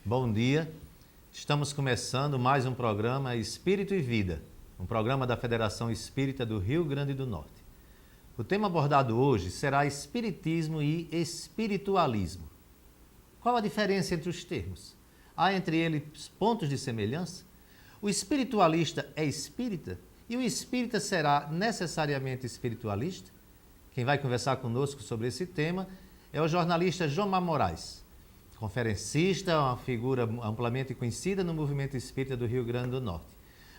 Bom dia, estamos começando mais um programa Espírito e Vida, um programa da Federação Espírita do Rio Grande do Norte. O tema abordado hoje será Espiritismo e Espiritualismo. Qual a diferença entre os termos? Há entre eles pontos de semelhança? O espiritualista é espírita e o espírita será necessariamente espiritualista? Quem vai conversar conosco sobre esse tema é o jornalista Jomar Moraes, conferencista, uma figura amplamente conhecida no movimento espírita do Rio Grande do Norte.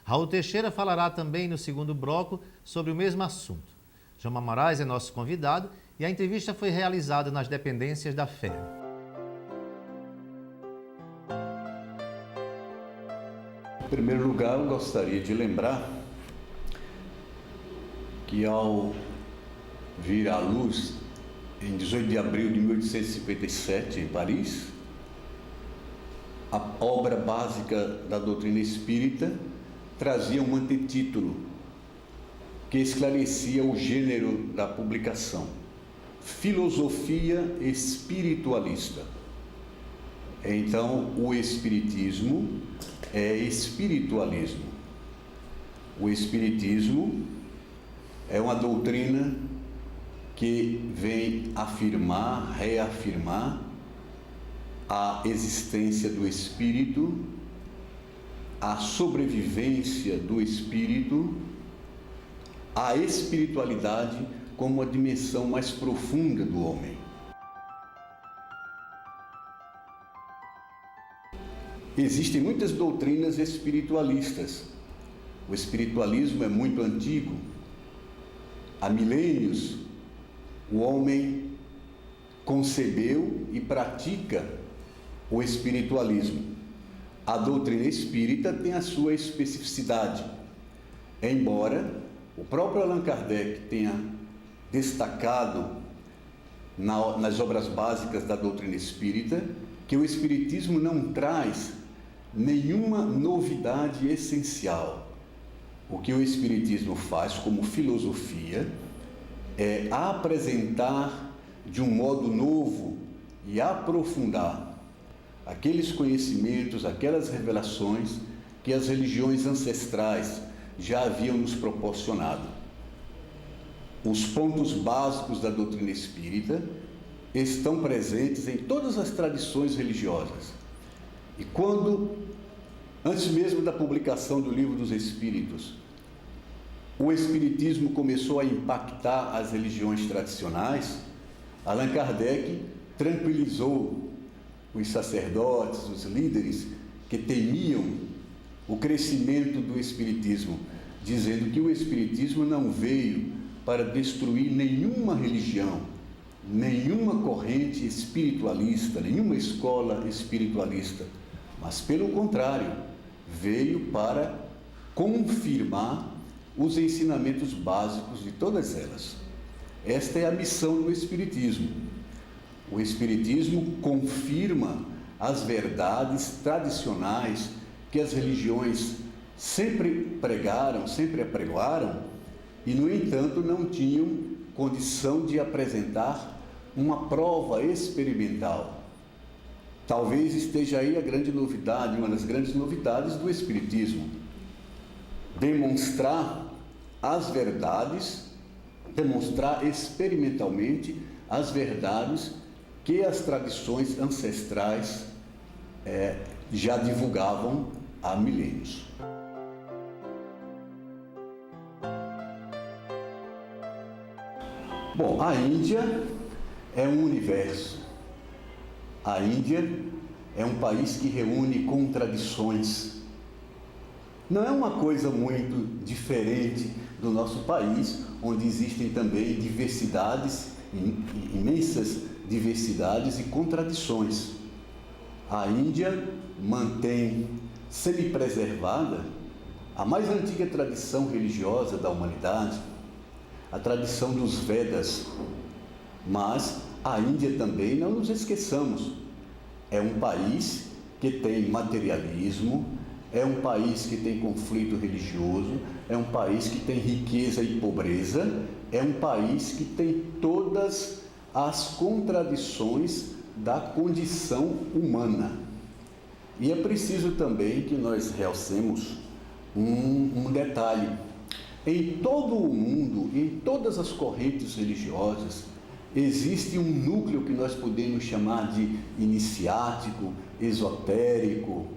Raul Teixeira falará também no segundo bloco sobre o mesmo assunto. Jomar Moraes é nosso convidado e a entrevista foi realizada nas dependências da FEB. Em primeiro lugar, eu gostaria de lembrar que ao vir à luz, em 18 de abril de 1857, em Paris, a obra básica da doutrina espírita trazia um antetítulo que esclarecia o gênero da publicação: Filosofia Espiritualista. Então, o Espiritismo é espiritualismo. O Espiritismo é uma doutrina que vem afirmar, reafirmar a existência do espírito, a sobrevivência do espírito, a espiritualidade como a dimensão mais profunda do homem. Existem muitas doutrinas espiritualistas. O espiritualismo é muito antigo. Há milênios, o homem concebeu e pratica o espiritualismo. A doutrina espírita tem a sua especificidade, embora o próprio Allan Kardec tenha destacado nas obras básicas da doutrina espírita que o espiritismo não traz nenhuma novidade essencial. O que o espiritismo faz como filosofia é apresentar de um modo novo e aprofundar aqueles conhecimentos, aquelas revelações que as religiões ancestrais já haviam nos proporcionado. Os pontos básicos da doutrina espírita estão presentes em todas as tradições religiosas. E quando, antes mesmo da publicação do Livro dos Espíritos, o Espiritismo começou a impactar as religiões tradicionais, Allan Kardec tranquilizou os sacerdotes, os líderes que temiam o crescimento do Espiritismo, dizendo que o Espiritismo não veio para destruir nenhuma religião, nenhuma corrente espiritualista, nenhuma escola espiritualista, mas pelo contrário, veio para confirmar os ensinamentos básicos de todas elas. Esta é a missão do Espiritismo. O Espiritismo confirma as verdades tradicionais que as religiões sempre pregaram, sempre apregoaram, e, no entanto, não tinham condição de apresentar uma prova experimental. Talvez esteja aí a grande novidade, uma das grandes novidades do Espiritismo: demonstrar as verdades, demonstrar experimentalmente as verdades que as tradições ancestrais já divulgavam há milênios. Bom, a Índia é um universo. A Índia é um país que reúne contradições. Não é uma coisa muito diferente do nosso país, onde existem também diversidades, imensas diversidades e contradições. A Índia mantém semi-preservada a mais antiga tradição religiosa da humanidade, a tradição dos Vedas. Mas a Índia também, não nos esqueçamos, é um país que tem materialismo, é um país que tem conflito religioso, é um país que tem riqueza e pobreza, é um país que tem todas as contradições da condição humana. E é preciso também que nós realcemos um detalhe. Em todo o mundo, em todas as correntes religiosas, existe um núcleo que nós podemos chamar de iniciático, esotérico,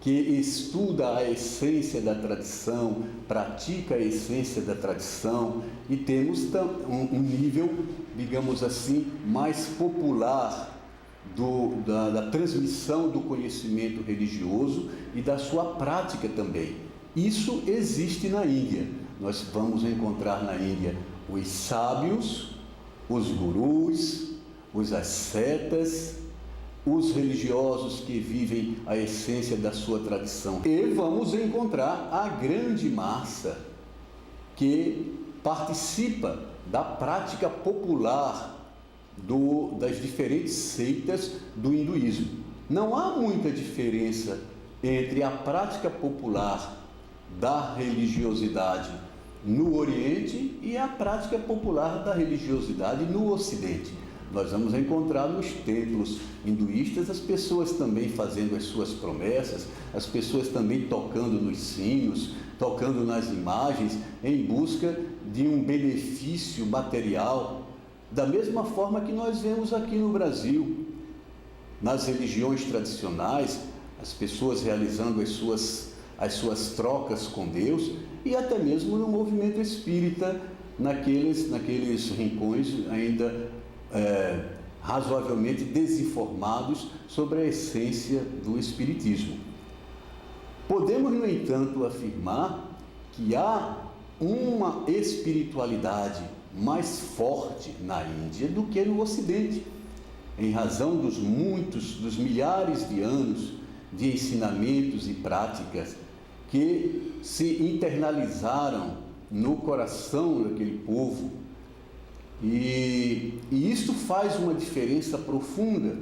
que estuda a essência da tradição, pratica a essência da tradição, e temos um nível, digamos assim, mais popular da transmissão do conhecimento religioso e da sua prática também. Isso existe na Índia. Nós vamos encontrar na Índia os sábios, os gurus, os ascetas, os religiosos que vivem a essência da sua tradição. E vamos encontrar a grande massa que participa da prática popular das diferentes seitas do hinduísmo. Não há muita diferença entre a prática popular da religiosidade no Oriente e a prática popular da religiosidade no Ocidente. Nós vamos encontrar nos templos hinduístas as pessoas também fazendo as suas promessas, as pessoas também tocando nos sinos, tocando nas imagens, em busca de um benefício material, da mesma forma que nós vemos aqui no Brasil. Nas religiões tradicionais, as pessoas realizando as suas trocas com Deus, e até mesmo no movimento espírita, naqueles rincões ainda razoavelmente desinformados sobre a essência do espiritismo. Podemos, no entanto, afirmar que há uma espiritualidade mais forte na Índia do que no Ocidente, em razão dos milhares de anos de ensinamentos e práticas que se internalizaram no coração daquele povo. E isso faz uma diferença profunda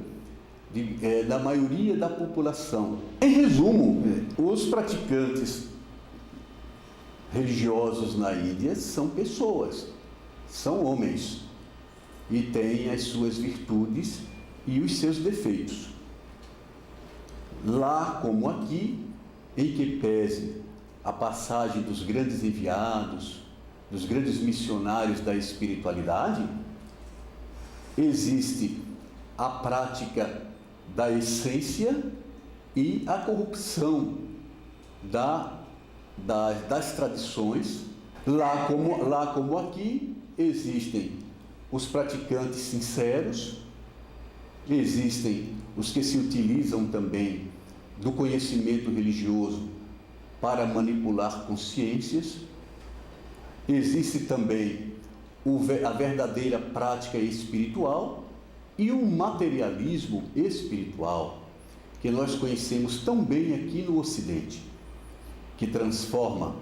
da maioria da população. Em resumo, os praticantes religiosos na Índia são pessoas, são homens, e têm as suas virtudes e os seus defeitos. Lá como aqui, em que pese a passagem dos grandes enviados, dos grandes missionários da espiritualidade, existe a prática da essência e a corrupção das tradições. Lá como aqui, existem os praticantes sinceros, existem os que se utilizam também do conhecimento religioso para manipular consciências, existe também a verdadeira prática espiritual e o materialismo espiritual, que nós conhecemos tão bem aqui no Ocidente, que transforma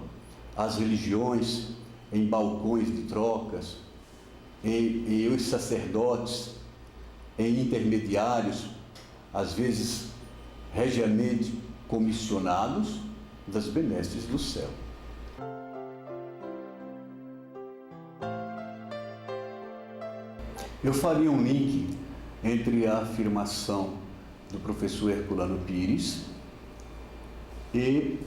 as religiões em balcões de trocas, em os sacerdotes em intermediários, às vezes regiamente comissionados das benesses do céu. Eu faria um link entre a afirmação do professor Herculano Pires e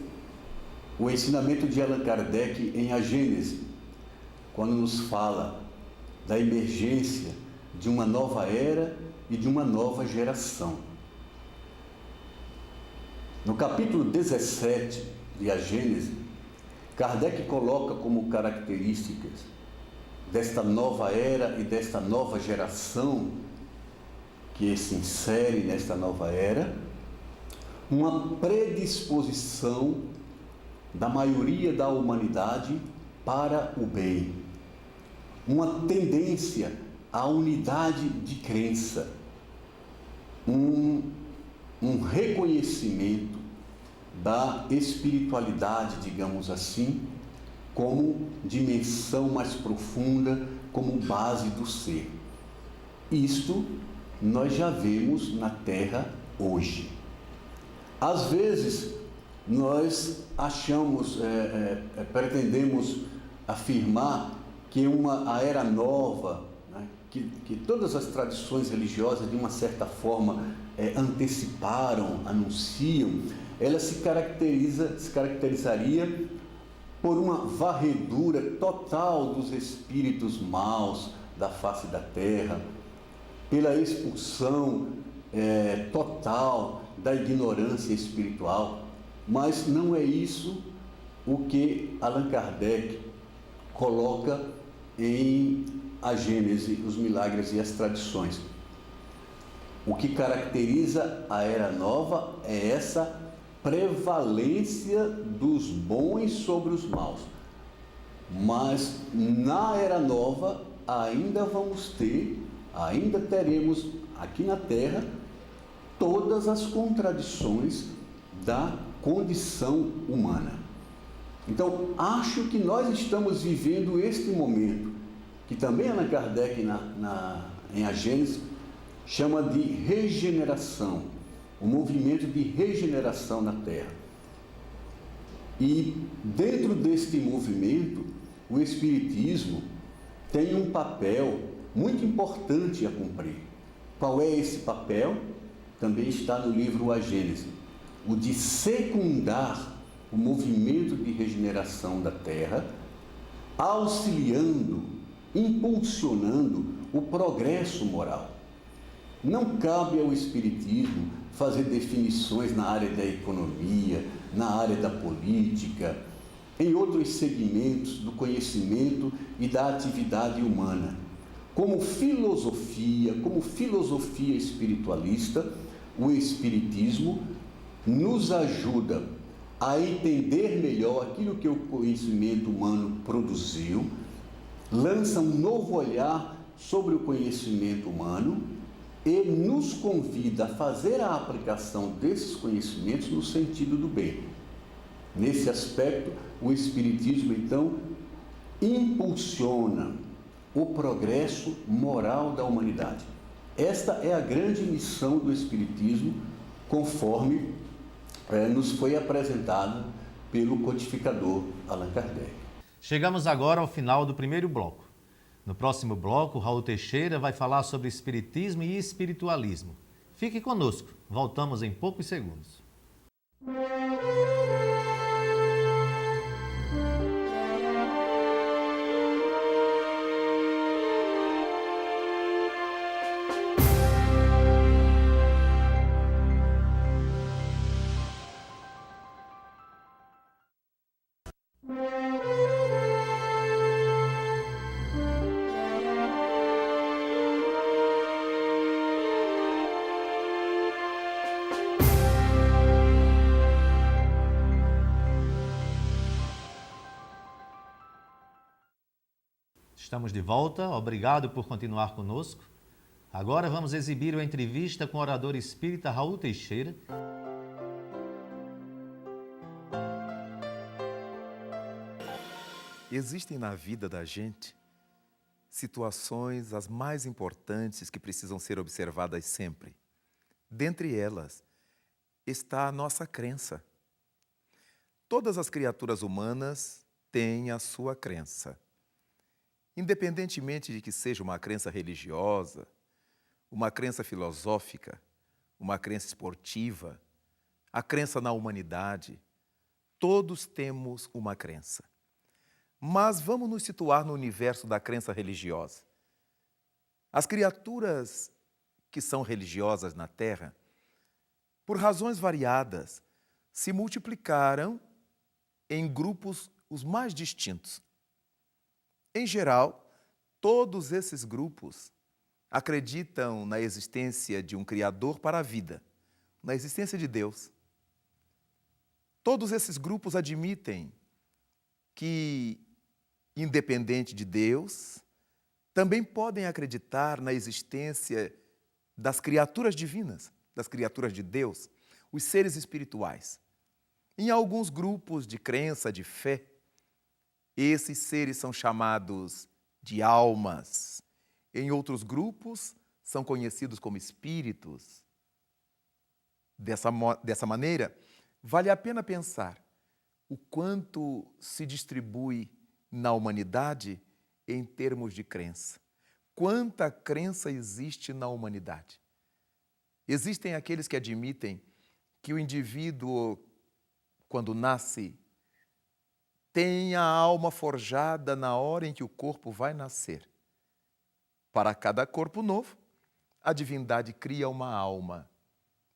o ensinamento de Allan Kardec em A Gênese, quando nos fala da emergência de uma nova era e de uma nova geração. No capítulo 17 de A Gênese, Kardec coloca como características desta nova era e desta nova geração que se insere nesta nova era, uma predisposição da maioria da humanidade para o bem, uma tendência à unidade de crença, um reconhecimento da espiritualidade, digamos assim, como dimensão mais profunda, como base do ser. Isto nós já vemos na Terra hoje. Às vezes, nós achamos, pretendemos afirmar que a era nova, né, que todas as tradições religiosas, de uma certa forma, anteciparam, anunciam, ela se caracterizaria por uma varredura total dos espíritos maus da face da terra, pela expulsão total da ignorância espiritual. Mas não é isso o que Allan Kardec coloca em A Gênese, os Milagres e as Tradições. O que caracteriza a Era Nova é essa prevalência dos bons sobre os maus. Mas na Era Nova ainda teremos aqui na Terra todas as contradições da condição humana. Então, acho que nós estamos vivendo este momento, que também Allan Kardec em A Gênese chama de regeneração, um movimento de regeneração na Terra. E dentro deste movimento, o Espiritismo tem um papel muito importante a cumprir. Qual é esse papel? Também está no livro A Gênese, o de secundar o movimento de regeneração da Terra, auxiliando, impulsionando o progresso moral. Não cabe ao Espiritismo fazer definições na área da economia, na área da política, em outros segmentos do conhecimento e da atividade humana. Como filosofia espiritualista, o Espiritismo nos ajuda a entender melhor aquilo que o conhecimento humano produziu, lança um novo olhar sobre o conhecimento humano e nos convida a fazer a aplicação desses conhecimentos no sentido do bem. Nesse aspecto, o Espiritismo, então, impulsiona o progresso moral da humanidade. Esta é a grande missão do Espiritismo, conforme nos foi apresentado pelo codificador Allan Kardec. Chegamos agora ao final do primeiro bloco. No próximo bloco, Raul Teixeira vai falar sobre espiritismo e espiritualismo. Fique conosco, voltamos em poucos segundos. Estamos de volta, obrigado por continuar conosco. Agora vamos exibir uma entrevista com o orador espírita Raul Teixeira. Existem na vida da gente situações as mais importantes que precisam ser observadas sempre. Dentre elas está a nossa crença. Todas as criaturas humanas têm a sua crença. Independentemente de que seja uma crença religiosa, uma crença filosófica, uma crença esportiva, a crença na humanidade, todos temos uma crença. Mas vamos nos situar no universo da crença religiosa. As criaturas que são religiosas na Terra, por razões variadas, se multiplicaram em grupos os mais distintos. Em geral, todos esses grupos acreditam na existência de um Criador para a vida, na existência de Deus. Todos esses grupos admitem que, independente de Deus, também podem acreditar na existência das criaturas divinas, das criaturas de Deus, os seres espirituais. Em alguns grupos de crença, de fé, esses seres são chamados de almas. Em outros grupos, são conhecidos como espíritos. Dessa maneira, vale a pena pensar o quanto se distribui na humanidade em termos de crença. Quanta crença existe na humanidade? Existem aqueles que admitem que o indivíduo, quando nasce, tem a alma forjada na hora em que o corpo vai nascer. Para cada corpo novo, a divindade cria uma alma,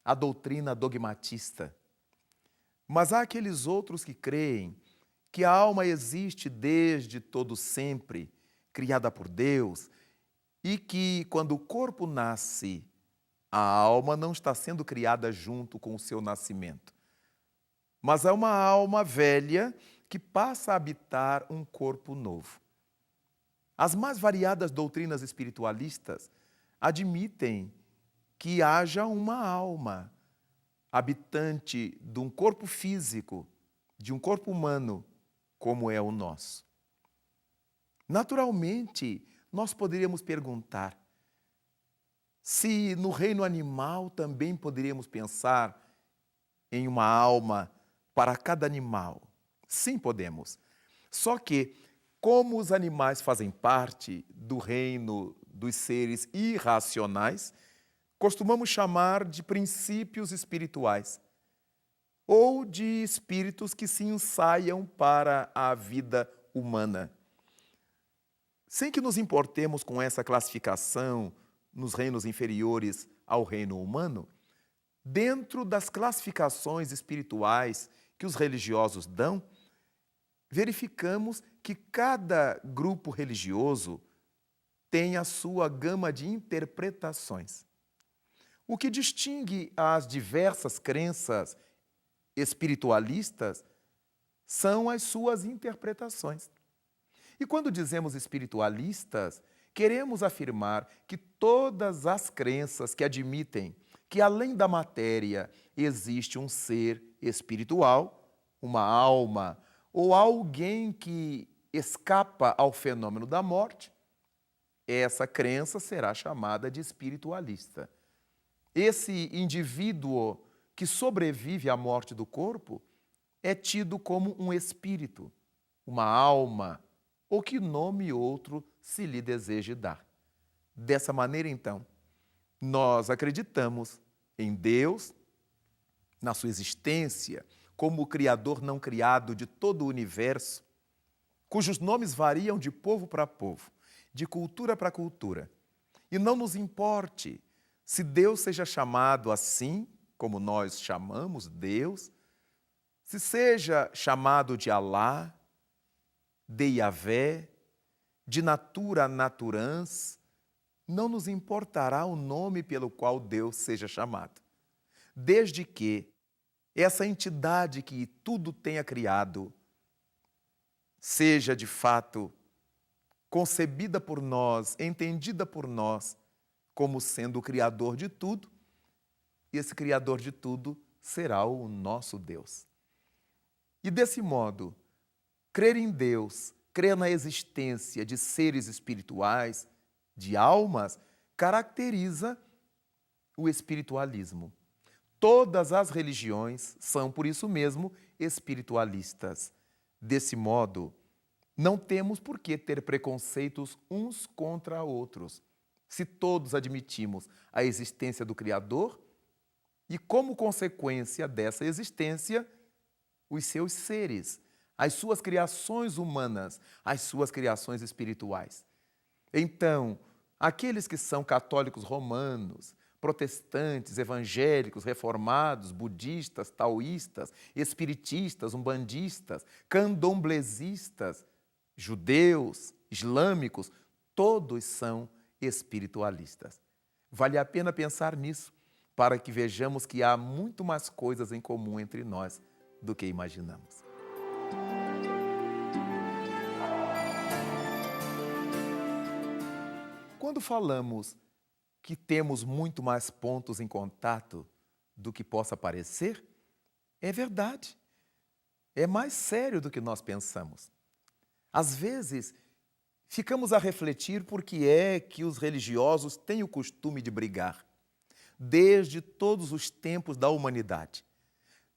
a doutrina dogmatista. Mas há aqueles outros que creem que a alma existe desde todo sempre, criada por Deus, e que, quando o corpo nasce, a alma não está sendo criada junto com o seu nascimento, mas é uma alma velha que passa a habitar um corpo novo. As mais variadas doutrinas espiritualistas admitem que haja uma alma habitante de um corpo físico, de um corpo humano, como é o nosso. Naturalmente, nós poderíamos perguntar se no reino animal também poderíamos pensar em uma alma para cada animal. Sim, podemos. Só que, como os animais fazem parte do reino dos seres irracionais, costumamos chamar de princípios espirituais ou de espíritos que se ensaiam para a vida humana. Sem que nos importemos com essa classificação nos reinos inferiores ao reino humano, dentro das classificações espirituais que os religiosos dão, verificamos que cada grupo religioso tem a sua gama de interpretações. O que distingue as diversas crenças espiritualistas são as suas interpretações. E quando dizemos espiritualistas, queremos afirmar que todas as crenças que admitem que além da matéria existe um ser espiritual, uma alma ou alguém que escapa ao fenômeno da morte, essa crença será chamada de espiritualista. Esse indivíduo que sobrevive à morte do corpo é tido como um espírito, uma alma, ou que nome outro se lhe deseje dar. Dessa maneira, então, nós acreditamos em Deus, na sua existência, como o Criador não criado de todo o universo, cujos nomes variam de povo para povo, de cultura para cultura. E não nos importe se Deus seja chamado assim, como nós chamamos Deus, se seja chamado de Alá, de Yahvé, de natura naturans, não nos importará o nome pelo qual Deus seja chamado, desde que essa entidade que tudo tenha criado seja de fato concebida por nós, entendida por nós como sendo o Criador de tudo, e esse Criador de tudo será o nosso Deus. E desse modo, crer em Deus, crer na existência de seres espirituais, de almas, caracteriza o espiritualismo. Todas as religiões são, por isso mesmo, espiritualistas. Desse modo, não temos por que ter preconceitos uns contra outros, se todos admitimos a existência do Criador e, como consequência dessa existência, os seus seres, as suas criações humanas, as suas criações espirituais. Então, aqueles que são católicos romanos, protestantes, evangélicos, reformados, budistas, taoístas, espiritistas, umbandistas, candomblessistas, judeus, islâmicos, todos são espiritualistas. Vale a pena pensar nisso, para que vejamos que há muito mais coisas em comum entre nós do que imaginamos. Quando falamos que temos muito mais pontos em contato do que possa parecer, é verdade. É mais sério do que nós pensamos. Às vezes, ficamos a refletir por que é que os religiosos têm o costume de brigar, desde todos os tempos da humanidade.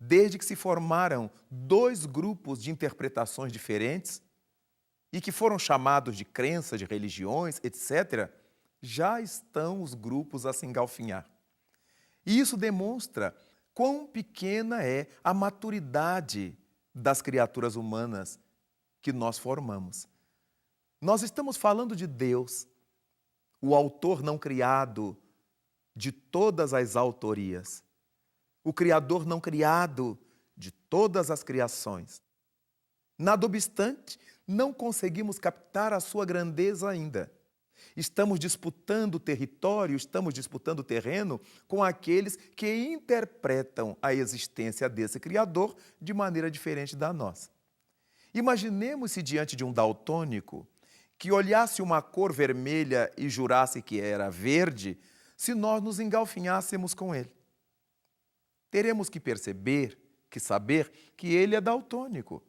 Desde que se formaram dois grupos de interpretações diferentes e que foram chamados de crenças, de religiões, etc., já estão os grupos a se engalfinhar. E isso demonstra quão pequena é a maturidade das criaturas humanas que nós formamos. Nós estamos falando de Deus, o autor não criado de todas as autorias, o Criador não criado de todas as criações. Nada obstante, não conseguimos captar a sua grandeza ainda. Estamos disputando território, estamos disputando terreno com aqueles que interpretam a existência desse Criador de maneira diferente da nossa. Imaginemos-se diante de um daltônico que olhasse uma cor vermelha e jurasse que era verde, se nós nos engalfinhássemos com ele. Teremos que perceber, que saber que ele é daltônico.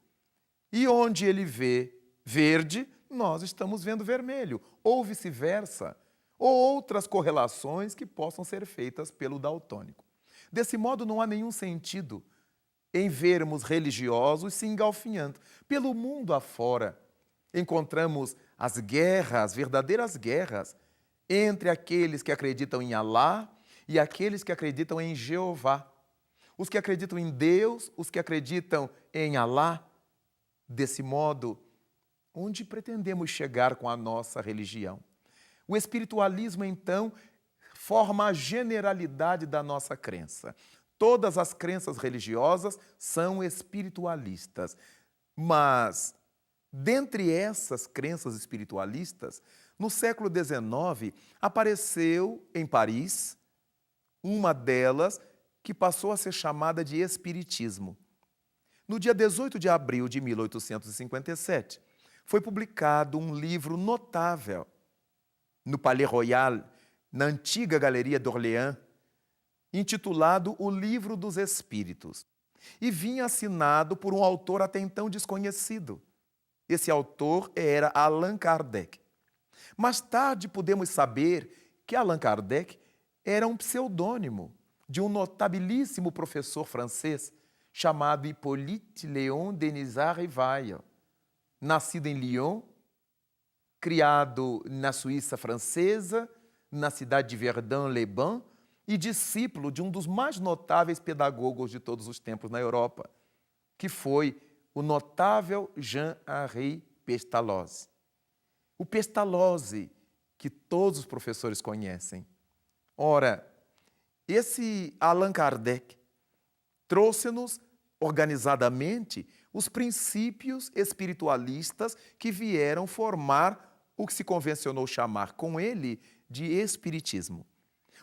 E onde ele vê verde, nós estamos vendo vermelho, ou vice-versa, ou outras correlações que possam ser feitas pelo daltônico. Desse modo, não há nenhum sentido em vermos religiosos se engalfinhando. Pelo mundo afora, encontramos as guerras, verdadeiras guerras, entre aqueles que acreditam em Alá e aqueles que acreditam em Jeová. Os que acreditam em Deus, os que acreditam em Alá. Desse modo, onde pretendemos chegar com a nossa religião? O espiritualismo, então, forma a generalidade da nossa crença. Todas as crenças religiosas são espiritualistas, mas, dentre essas crenças espiritualistas, no século XIX, apareceu em Paris uma delas que passou a ser chamada de espiritismo. No dia 18 de abril de 1857, foi publicado um livro notável no Palais Royal, na antiga Galeria d'Orléans, intitulado O Livro dos Espíritos, e vinha assinado por um autor até então desconhecido. Esse autor era Allan Kardec. Mais tarde pudemos saber que Allan Kardec era um pseudônimo de um notabilíssimo professor francês chamado Hippolyte Léon Denisard Rivail, nascido em Lyon, criado na Suíça francesa, na cidade de Verdun-les-Bains, e discípulo de um dos mais notáveis pedagogos de todos os tempos na Europa, que foi o notável Jean-Henri Pestalozzi. O Pestalozzi, que todos os professores conhecem. Ora, esse Allan Kardec trouxe-nos organizadamente os princípios espiritualistas que vieram formar o que se convencionou chamar com ele de espiritismo.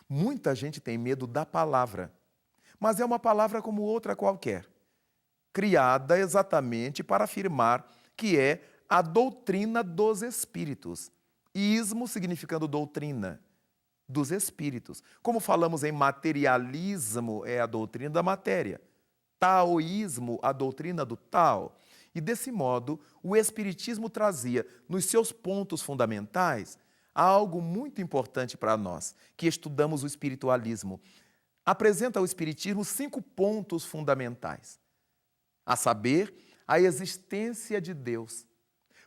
Muita gente tem medo da palavra, mas é uma palavra como outra qualquer, criada exatamente para afirmar que é a doutrina dos espíritos. Ismo significando doutrina dos espíritos. Como falamos em materialismo, é a doutrina da matéria. Taoísmo, a doutrina do Tao. E desse modo, o espiritismo trazia nos seus pontos fundamentais algo muito importante para nós, que estudamos o espiritualismo. Apresenta ao espiritismo 5 pontos fundamentais, a saber, a existência de Deus.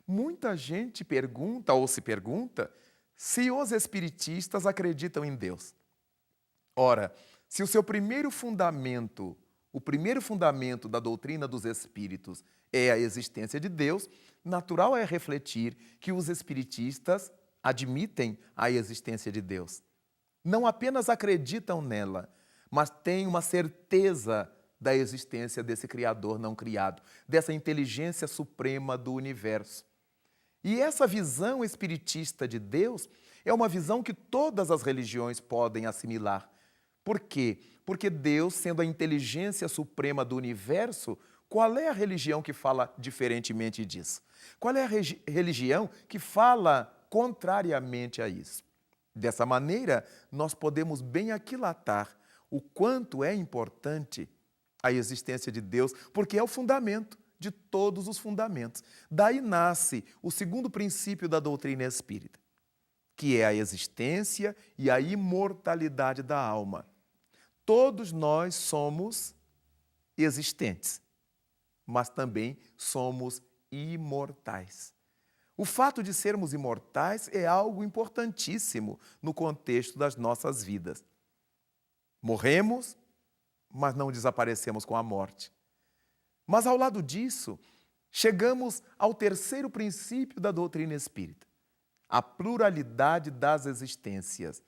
Muita gente pergunta ou se pergunta se os espiritistas acreditam em Deus. Ora, se o seu primeiro fundamento, o primeiro fundamento da doutrina dos espíritos é a existência de Deus, natural é refletir que os espiritistas admitem a existência de Deus. Não apenas acreditam nela, mas têm uma certeza da existência desse Criador não criado, dessa inteligência suprema do universo. E essa visão espiritista de Deus é uma visão que todas as religiões podem assimilar. Por quê? Porque Deus, sendo a inteligência suprema do universo, qual é a religião que fala diferentemente disso? Qual é a religião que fala contrariamente a isso? Dessa maneira, nós podemos bem aquilatar o quanto é importante a existência de Deus, porque é o fundamento de todos os fundamentos. Daí nasce o segundo princípio da doutrina espírita, que é a existência e a imortalidade da alma. Todos nós somos existentes, mas também somos imortais. O fato de sermos imortais é algo importantíssimo no contexto das nossas vidas. Morremos, mas não desaparecemos com a morte. Mas ao lado disso, chegamos ao terceiro princípio da doutrina espírita, a pluralidade das existências.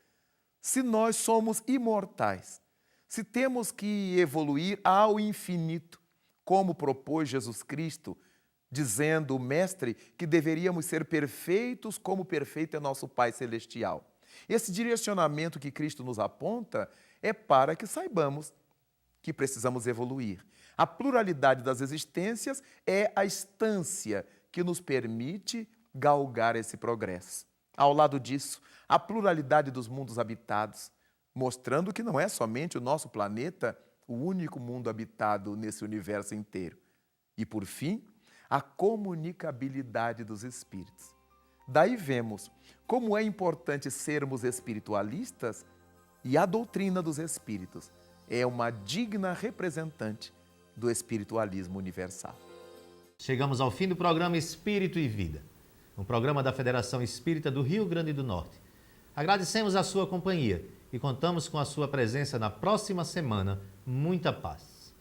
Se nós somos imortais, se temos que evoluir ao infinito, como propôs Jesus Cristo, dizendo o Mestre que deveríamos ser perfeitos como perfeito é nosso Pai Celestial. Esse direcionamento que Cristo nos aponta é para que saibamos que precisamos evoluir. A pluralidade das existências é a instância que nos permite galgar esse progresso. Ao lado disso, a pluralidade dos mundos habitados, mostrando que não é somente o nosso planeta o único mundo habitado nesse universo inteiro. E, por fim, a comunicabilidade dos espíritos. Daí vemos como é importante sermos espiritualistas e a doutrina dos espíritos é uma digna representante do espiritualismo universal. Chegamos ao fim do programa Espírito e Vida, um programa da Federação Espírita do Rio Grande do Norte. Agradecemos a sua companhia e contamos com a sua presença na próxima semana. Muita paz.